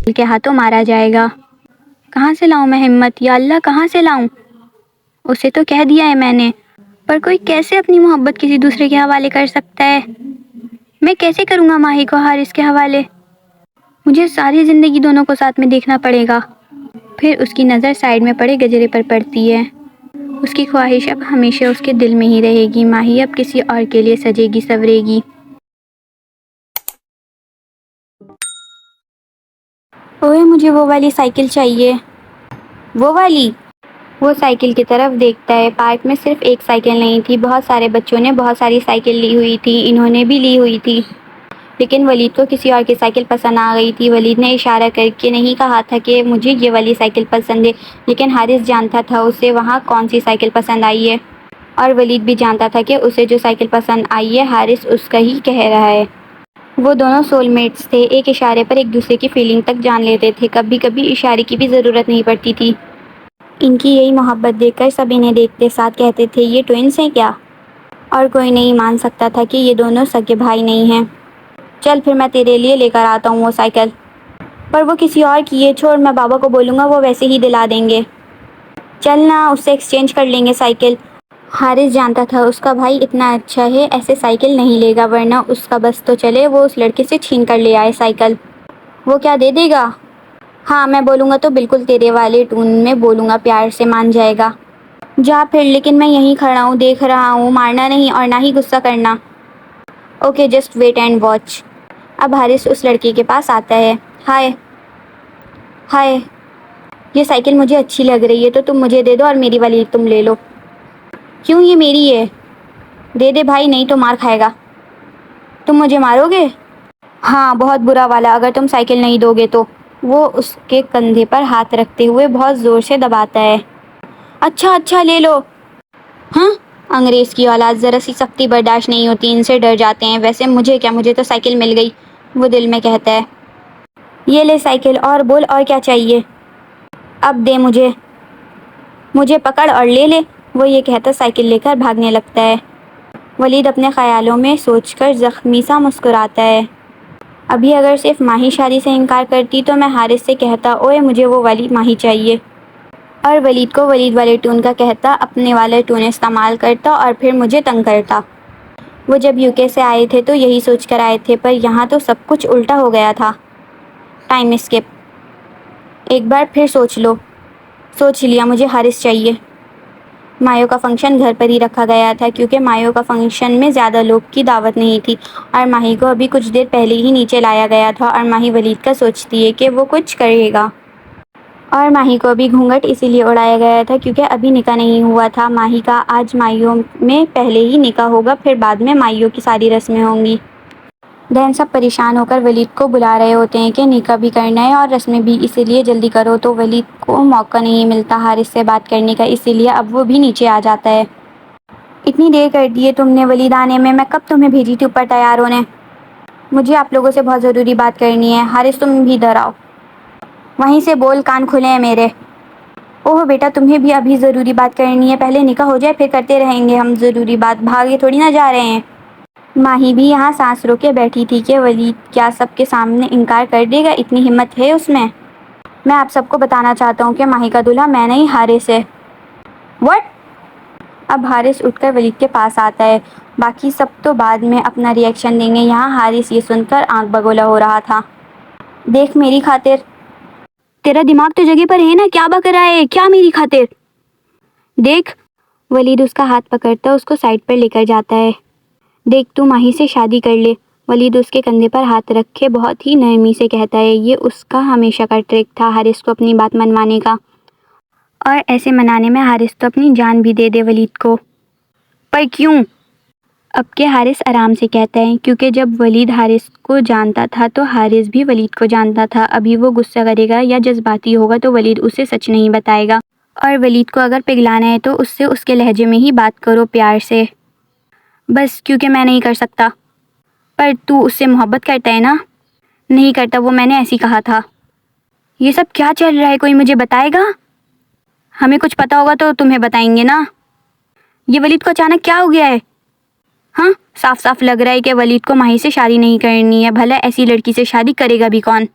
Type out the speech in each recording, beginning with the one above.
کے ہاتھوں مارا جائے گا۔ کہاں سے لاؤں میں ہمت، یا اللہ کہاں سے لاؤں؟ اسے تو کہہ دیا ہے میں نے، پر کوئی کیسے اپنی محبت کسی دوسرے کے حوالے کر سکتا ہے؟ میں کیسے کروں گا ماہی کو حارث کے حوالے؟ مجھے ساری زندگی دونوں کو ساتھ میں دیکھنا پڑے گا۔ پھر اس کی نظر سائیڈ میں پڑے گجرے پر پڑتی ہے۔ اس کی خواہش اب ہمیشہ اس کے دل میں ہی رہے گی، ماہی اب کسی اور کے لیے سجے گی سنورے گی۔ اوئے مجھے وہ والی سائیکل چاہیے، وہ والی۔ وہ سائیکل کی طرف دیکھتا ہے۔ پارک میں صرف ایک سائیکل نہیں تھی، بہت سارے بچوں نے بہت ساری سائیکل لی ہوئی تھی، انہوں نے بھی لی ہوئی تھی، لیکن ولید کو کسی اور کی سائیکل پسند آ گئی تھی۔ ولید نے اشارہ کر کے نہیں کہا تھا کہ مجھے یہ والی سائیکل پسند ہے، لیکن حارث جانتا تھا اسے وہاں کون سی سائیکل پسند آئی ہے، اور ولید بھی جانتا تھا کہ اسے جو سائیکل پسند آئی ہے حارث اس کا ہی کہہ رہا ہے۔ وہ دونوں سول میٹس تھے، ایک اشارے پر ایک دوسرے کی فیلنگ تک جان لیتے تھے، کبھی کبھی اشارے کی بھی ضرورت نہیں پڑتی تھی۔ ان کی یہی محبت دیکھ کر سب انہیں دیکھتے ساتھ کہتے تھے یہ ٹوئنس ہیں کیا؟ اور کوئی نہیں مان سکتا تھا کہ یہ دونوں سگے بھائی نہیں ہیں۔ چل پھر میں تیرے لیے لے کر آتا ہوں وہ سائیکل۔ پر وہ کسی اور کی ہے، چھوڑ میں بابا کو بولوں گا، وہ ویسے ہی دلا دیں گے۔ چل نا، اس سے ایکسچینج کر لیں گے سائیکل۔ حارث جانتا تھا اس کا بھائی اتنا اچھا ہے، ایسے سائیکل نہیں لے گا، ورنہ اس کا بس تو چلے وہ اس لڑکے سے چھین کر لے آئے سائیکل۔ وہ کیا دے دے گا؟ ہاں میں بولوں گا تو بالکل تیرے والے ٹون میں بولوں گا، پیار سے مان جائے گا۔ جا پھر، لیکن میں یہیں کھڑا ہوں، دیکھ رہا ہوں، مارنا نہیں اور نہ ہی غصہ کرنا۔ Okay just wait and watch. اب حارث اس لڑکی کے پاس آتا ہے۔ ہائے ہائے، یہ سائیکل مجھے اچھی لگ رہی ہے تو تم مجھے دے دو اور میری والی تم لے لو۔ کیوں، یہ میری ہے۔ دے دے بھائی، نہیں تو مار کھائے گا۔ تم مجھے مارو گے؟ ہاں بہت برا والا، اگر تم سائیکل نہیں دو گے تو۔ وہ اس کے کندھے پر ہاتھ رکھتے ہوئے بہت زور سے دباتا ہے۔ اچھا اچھا لے لو۔ ہاں، انگریز کی اولاد، ذرا سی سختی برداشت نہیں ہوتی، ان سے ڈر جاتے ہیں، ویسے مجھے کیا، مجھے تو سائیکل مل گئی، وہ دل میں کہتا ہے۔ یہ لے سائیکل، اور بول اور کیا چاہیے؟ اب دے مجھے، مجھے پکڑ اور لے لے، وہ یہ کہتا سائیکل لے کر بھاگنے لگتا ہے۔ ولید اپنے خیالوں میں سوچ کر زخمی سا مسکراتا ہے۔ ابھی اگر صرف ماہی شادی سے انکار کرتی تو میں حارث سے کہتا اوئے مجھے وہ والی ماہی چاہیے، اور ولید کو ولید والے ٹون کا کہتا، اپنے والے ٹون استعمال کرتا اور پھر مجھے تنگ کرتا۔ وہ جب UK سے آئے تھے تو یہی سوچ کر آئے تھے، پر یہاں تو سب کچھ الٹا ہو گیا تھا۔ Time skip. ایک بار پھر سوچ لو۔ سوچ لیا، مجھے حارث چاہیے۔ مایو کا فنکشن گھر پر ہی رکھا گیا تھا کیونکہ مایو کا فنکشن میں زیادہ لوگ کی دعوت نہیں تھی، اور ماہی کو ابھی کچھ دیر پہلے ہی نیچے لایا گیا تھا، اور ماہی ولید کا سوچتی ہے کہ وہ کچھ کرے گا، اور ماہی کو ابھی گھونگھٹ اسی لیے اڑایا گیا تھا کیونکہ ابھی نکاح نہیں ہوا تھا ماہی کا۔ آج مائیوں میں پہلے ہی نکاح ہوگا، پھر بعد میں مائیوں کی ساری رسمیں ہوں گی۔ دہن سب پریشان ہو کر ولید کو بلا رہے ہوتے ہیں کہ نکاح بھی کرنا ہے اور رسمیں بھی، اسی لیے جلدی کرو، تو ولید کو موقع نہیں ملتا حارث سے بات کرنے کا، اسی لیے اب وہ بھی نیچے آ جاتا ہے۔ اتنی دیر کر دی ہے تم نے ولید آنے میں کب تمہیں بھیجی تھی اوپر تیار ہونے؟ مجھے آپ لوگوں سے بہت ضروری بات کرنی ہے۔ حارث تم بھی ادھر آؤ۔ وہیں سے بول، کان کھلے ہیں میرے۔ اوہ بیٹا، تمہیں بھی ابھی ضروری بات کرنی ہے، پہلے نکاح ہو جائے پھر کرتے رہیں گے ہم ضروری بات، بھاگے تھوڑی نہ جا رہے ہیں۔ ماہی بھی یہاں سانس روکے بیٹھی تھی کہ ولید کیا سب کے سامنے انکار کر دے گا، اتنی ہمت ہے اس میں؟ میں آپ سب کو بتانا چاہتا ہوں کہ ماہی کا دولہا میں نہیں حارث ہے۔ واٹ؟ اب حارث اٹھ کر ولید کے پاس آتا ہے۔ باقی سب تو بعد میں اپنا ری ایکشن دیں گے، یہاں حارث یہ سن کر آنکھ بگولا ہو رہا تھا۔ دیکھ میری خاطر، تیرا دماغ تو جگہ پر ہے نا، کیا بک رہا ہے؟ کیا میری خاطر؟ دیکھ، ولید اس کا ہاتھ پکڑتا اس کو سائڈ پر لے کر جاتا ہے۔ دیکھ تو ماہی سے شادی کر لے، ولید اس کے کندھے پر ہاتھ رکھے بہت ہی نرمی سے کہتا ہے۔ یہ اس کا ہمیشہ کا ٹرک تھا حارث کو اپنی بات منوانے کا، اور ایسے منانے میں حارث تو اپنی جان بھی دے دے ولید کو۔ پر کیوں؟ اب کے حارث آرام سے کہتا ہے، کیونکہ جب ولید حارث کو جانتا تھا تو حارث بھی ولید کو جانتا تھا، ابھی وہ غصہ کرے گا یا جذباتی ہوگا تو ولید اسے سچ نہیں بتائے گا، اور ولید کو اگر پگھلانا ہے تو اس سے اس کے لہجے میں ہی بات کرو، پیار سے۔ بس کیونکہ میں نہیں کر سکتا۔ پر تو اس سے محبت کرتا ہے نا؟ نہیں کرتا، وہ میں نے ایسی کہا تھا۔ یہ سب کیا چل رہا ہے، کوئی مجھے بتائے گا؟ ہمیں کچھ پتا ہوگا تو تمہیں بتائیں گے نا۔ یہ ولید کو اچانک کیا ہو گیا ہے؟ ہاں، صاف صاف لگ رہا ہے کہ ولید کو ماہی سے شادی نہیں کرنی ہے، بھلا ایسی لڑکی سے شادی کرے گا بھی کون؟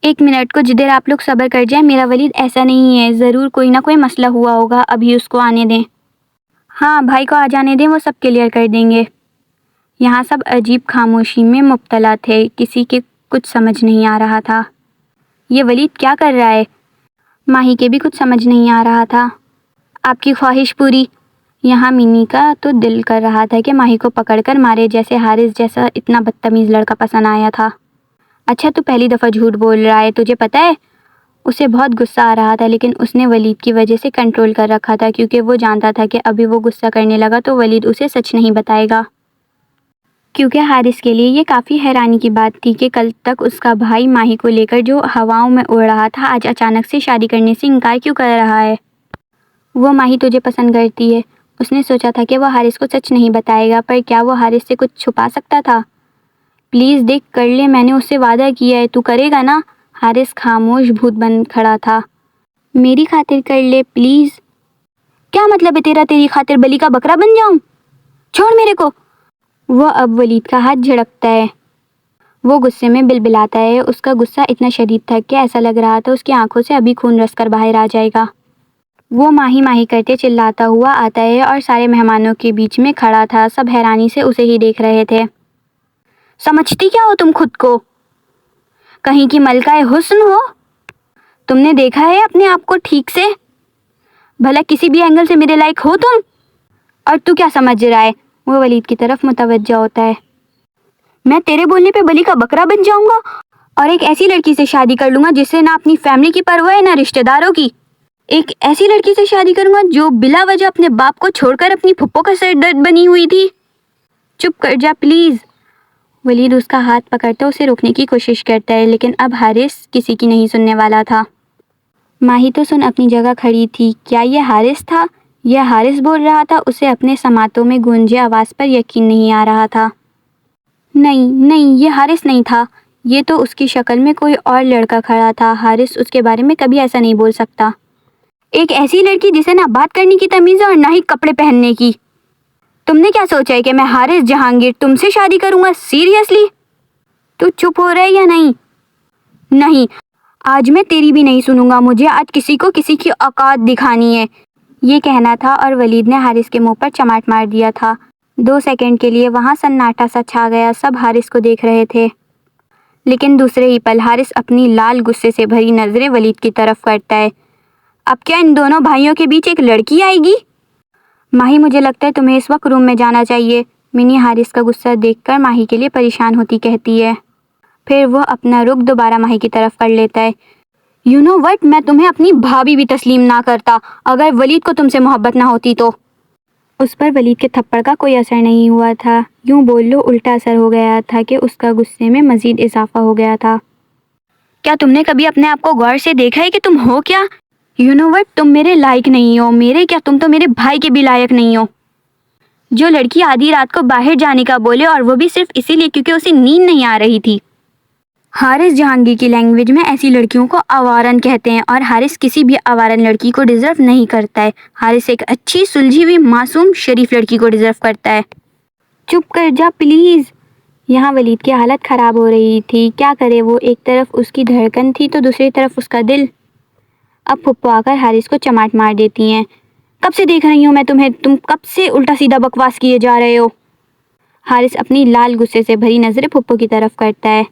ایک منٹ کو جدھر آپ لوگ صبر کر جائیں، میرا ولید ایسا نہیں ہے، ضرور کوئی نہ کوئی مسئلہ ہوا ہوگا، ابھی اس کو آنے دیں۔ ہاں بھائی کو آ جانے دیں، وہ سب کلیئر کر دیں گے۔ یہاں سب عجیب خاموشی میں مبتلا تھے، کسی کے کچھ سمجھ نہیں آ رہا تھا۔ یہ ولید کیا کر رہا ہے؟ ماہی کے بھی کچھ سمجھ نہیں آ رہا تھا۔ آپ کی خواہش پوری؟ یہاں منی کا تو دل کر رہا تھا کہ ماہی کو پکڑ کر مارے، جیسے حارث جیسا اتنا بدتمیز لڑکا پسند آیا تھا۔ اچھا تو پہلی دفعہ جھوٹ بول رہا ہے، تجھے پتہ ہے؟ اسے بہت غصہ آ رہا تھا، لیکن اس نے ولید کی وجہ سے کنٹرول کر رکھا تھا، کیونکہ وہ جانتا تھا کہ ابھی وہ غصہ کرنے لگا تو ولید اسے سچ نہیں بتائے گا۔ کیونکہ حارث کے لیے یہ کافی حیرانی کی بات تھی کہ کل تک اس کا بھائی ماہی کو لے کر جو ہواؤں میں اڑ رہا تھا، آج اچانک سے شادی کرنے سے انکار کیوں کر رہا ہے؟ وہ ماہی تجھے پسند کرتی ہے۔ اس نے سوچا تھا کہ وہ حارث کو سچ نہیں بتائے گا، پر کیا وہ حارث سے کچھ چھپا سکتا تھا؟ پلیز دیکھ کر لے، میں نے اس سے وعدہ کیا ہے، تو کرے گا نا؟ حارث خاموش بھوت بن کھڑا تھا۔ میری خاطر کر لے پلیز۔ کیا مطلب ہے تیرا؟ تیری خاطر بلی کا بکرا بن جاؤں؟ چھوڑ میرے کو۔ وہ اب ولید کا ہاتھ جھڑکتا ہے۔ وہ غصے میں بلبلاتا ہے، اس کا غصہ اتنا شدید تھا کہ ایسا لگ رہا تھا اس کی آنکھوں سے ابھی خون رس کر باہر آ جائے گا۔ وہ ماہی ماہی کرتے چلاتا ہوا آتا ہے اور سارے مہمانوں کے بیچ میں کھڑا تھا، سب حیرانی سے اسے ہی دیکھ رہے تھے۔ سمجھتی کیا ہو تم خود کو؟ کہیں کی ملکہ حسن ہو؟ تم نے دیکھا ہے اپنے آپ کو ٹھیک سے؟ بھلا کسی بھی اینگل سے میرے لائق ہو تم؟ اور تو کیا سمجھ رہا ہے؟ وہ ولید کی طرف متوجہ ہوتا ہے۔ میں تیرے بولنے پہ بلی کا بکرا بن جاؤں گا اور ایک ایسی لڑکی سے شادی کر لوں گا جس سے نہ اپنی فیملی کی پرواہ ہے نہ رشتہ داروں کی؟ ایک ایسی لڑکی سے شادی کروں گا جو بلا وجہ اپنے باپ کو چھوڑ کر اپنی پھپھو کا سر درد بنی ہوئی تھی؟ چپ کر جا پلیز۔ ولید اس کا ہاتھ پکڑتا اسے روکنے کی کوشش کرتا ہے، لیکن اب حارث کسی کی نہیں سننے والا تھا۔ ماہی تو سن اپنی جگہ کھڑی تھی۔ کیا یہ حارث تھا؟ یہ حارث بول رہا تھا؟ اسے اپنے سماعتوں میں گونجے آواز پر یقین نہیں آ رہا تھا۔ نہیں نہیں، یہ حارث نہیں تھا، یہ تو اس کی شکل میں کوئی اور لڑکا کھڑا تھا۔ حارث اس کے بارے میں کبھی ایسا نہیں بول سکتا۔ ایک ایسی لڑکی جسے نہ بات کرنے کی تمیز ہے اور نہ ہی کپڑے پہننے کی۔ تم نے کیا سوچا ہے کہ میں حارث جہانگیر تم سے شادی کروں گا؟ سیریسلی؟ تو چپ ہو رہا ہے یا نہیں؟ نہیں، آج میں تیری بھی نہیں سنوں گا، مجھے آج کسی کو کسی کی اوقات دکھانی ہے۔ یہ کہنا تھا اور ولید نے حارث کے منہ پر چماٹ مار دیا تھا۔ 2 سیکنڈ کے لیے وہاں سناٹا سا چھا گیا، سب حارث کو دیکھ رہے تھے۔ لیکن دوسرے ہی پل حارث اپنی لال غصے سے بھری نظریں ولید کی طرف کرتا ہے۔ اب کیا ان دونوں بھائیوں کے بیچ ایک لڑکی آئے گی؟ ماہی مجھے لگتا ہے تمہیں اس وقت روم میں جانا چاہیے، منی حارث کا غصہ دیکھ کر ماہی کے لیے پریشان ہوتی کہتی ہے۔ پھر وہ اپنا رخ دوبارہ ماہی کی طرف کر لیتا ہے۔ یو نو وٹ، میں تمہیں اپنی بھابھی بھی تسلیم نہ کرتا اگر ولید کو تم سے محبت نہ ہوتی تو۔ اس پر ولید کے تھپڑ کا کوئی اثر نہیں ہوا تھا، یوں بول لو الٹا اثر ہو گیا تھا کہ اس کا غصے میں مزید اضافہ ہو گیا تھا۔ کیا تم نے کبھی اپنے آپ کو غور سے دیکھا ہے کہ تم ہو کیا؟ یو نو وٹ، تم میرے لائق نہیں ہو، میرے کیا تم تو میرے بھائی کے بھی لائق نہیں ہو۔ جو لڑکی آدھی رات کو باہر جانے کا بولے اور وہ بھی صرف اسی لیے کیونکہ اسے نیند نہیں آ رہی تھی۔ حارث جہانگیر کی لینگویج میں ایسی لڑکیوں کو آوارن کہتے ہیں، اور حارث کسی بھی آوارن لڑکی کو ڈیزرو نہیں کرتا ہے۔ حارث ایک اچھی سلجھی ہوئی معصوم شریف لڑکی کو ڈیزرو کرتا ہے۔ چپ کر جا پلیز۔ یہاں ولید کی حالت خراب ہو رہی تھی، کیا کرے وہ؟ ایک طرف اس کی دھڑکن تھی تو دوسری طرف اس کا دل۔ اب پھپھو آ کر حارث کو چماٹ مار دیتی ہیں۔ کب سے دیکھ رہی ہوں میں تمہیں، تم کب سے الٹا سیدھا بکواس کیے جا رہے ہو؟ حارث اپنی لال غصے سے بھری نظریں پھپھو کی طرف کرتا ہے۔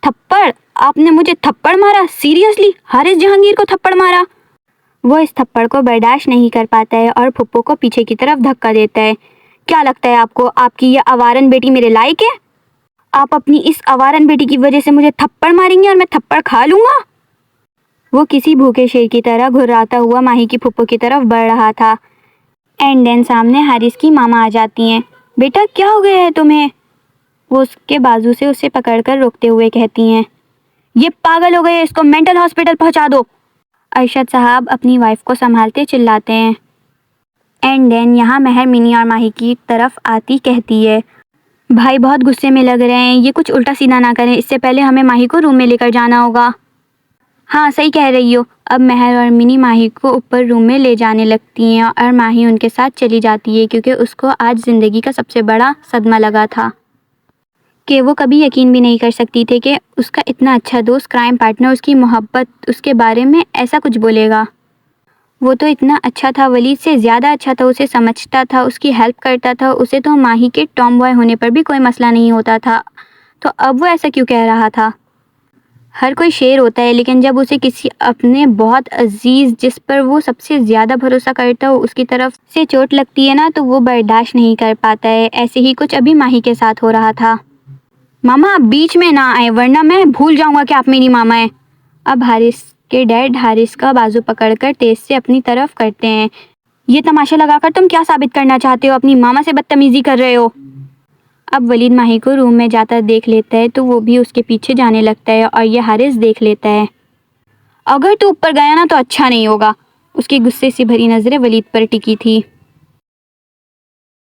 تھپڑ؟ آپ نے مجھے تھپڑ مارا؟ سیریسلی؟ حارث جہانگیر کو تھپڑ مارا؟ وہ اس تھپڑ کو برداشت نہیں کر پاتا ہے اور پھپھو کو پیچھے کی طرف دھکا دیتا ہے۔ کیا لگتا ہے آپ کو آپ کی یہ آوارن بیٹی میرے لائق ہے؟ آپ اپنی اس آوارن بیٹی کی وجہ سے مجھے تھپڑ ماریں گے اور میں تھپڑ کھا لوں گا؟ وہ کسی بھوکے شیر کی طرح گھراتا ہوا ماہی کی پھپھو کی طرف بڑھ رہا تھا۔ اینڈ دین سامنے حارث کی ماما آ جاتی ہیں۔ بیٹا کیا ہو گیا ہے تمہیں؟ وہ اس کے بازو سے اسے پکڑ کر روکتے ہوئے کہتی ہیں۔ یہ پاگل ہو گئے، اس کو مینٹل ہاسپٹل پہنچا دو۔ ارشد صاحب اپنی وائف کو سنبھالتے چلاتے ہیں۔ اینڈ دین یہاں مہر منی اور ماہی کی طرف آتی کہتی ہے، بھائی بہت غصے میں لگ رہے ہیں، یہ کچھ الٹا سیدھا نہ کریں، اس سے پہلے ہمیں ماہی کو روم میں لے کر جانا ہوگا۔ ہاں صحیح کہہ رہی ہو۔ اب مہر اور منی ماہی کو اوپر روم میں لے جانے لگتی ہیں اور ماہی ان کے ساتھ چلی جاتی ہے کیونکہ اس کو آج زندگی کا سب سے بڑا صدمہ لگا تھا کہ وہ کبھی یقین بھی نہیں کر سکتی تھے کہ اس کا اتنا اچھا دوست، کرائم پارٹنر، اس کی محبت اس کے بارے میں ایسا کچھ بولے گا۔ وہ تو اتنا اچھا تھا، ولید سے زیادہ اچھا تھا، اسے سمجھتا تھا، اس کی ہیلپ کرتا تھا، اسے تو ماہی کے ٹام بوائے ہونے پر بھی کوئی مسئلہ نہیں ہوتا تھا، تو اب وہ ایسا کیوں کہہ رہا تھا؟ ہر کوئی شیر ہوتا ہے، لیکن جب اسے کسی اپنے بہت عزیز جس پر وہ سب سے زیادہ بھروسہ کرتا ہو اس کی طرف سے چوٹ لگتی ہے نا تو وہ برداشت نہیں کر پاتا ہے۔ ایسے ہی کچھ ابھی ماہی کے ساتھ ہو رہا تھا۔ ماما آپ بیچ میں نہ آئے ورنہ میں بھول جاؤں گا کہ آپ میری ماما ہیں۔ اب حارث کے ڈیڈ حارث کا بازو پکڑ کر تیز سے اپنی طرف کرتے ہیں۔ یہ تماشا لگا کر تم کیا ثابت کرنا چاہتے ہو؟ اپنی ماما سے بدتمیزی کر رہے ہو۔ اب ولید ماہی کو روم میں جاتا دیکھ لیتا ہے تو وہ بھی اس کے پیچھے جانے لگتا ہے اور یہ حارث دیکھ لیتا ہے۔ اگر تو اوپر گیا نا تو اچھا نہیں ہوگا۔ اس کی غصے سے بھری نظریں ولید پر ٹکی تھی۔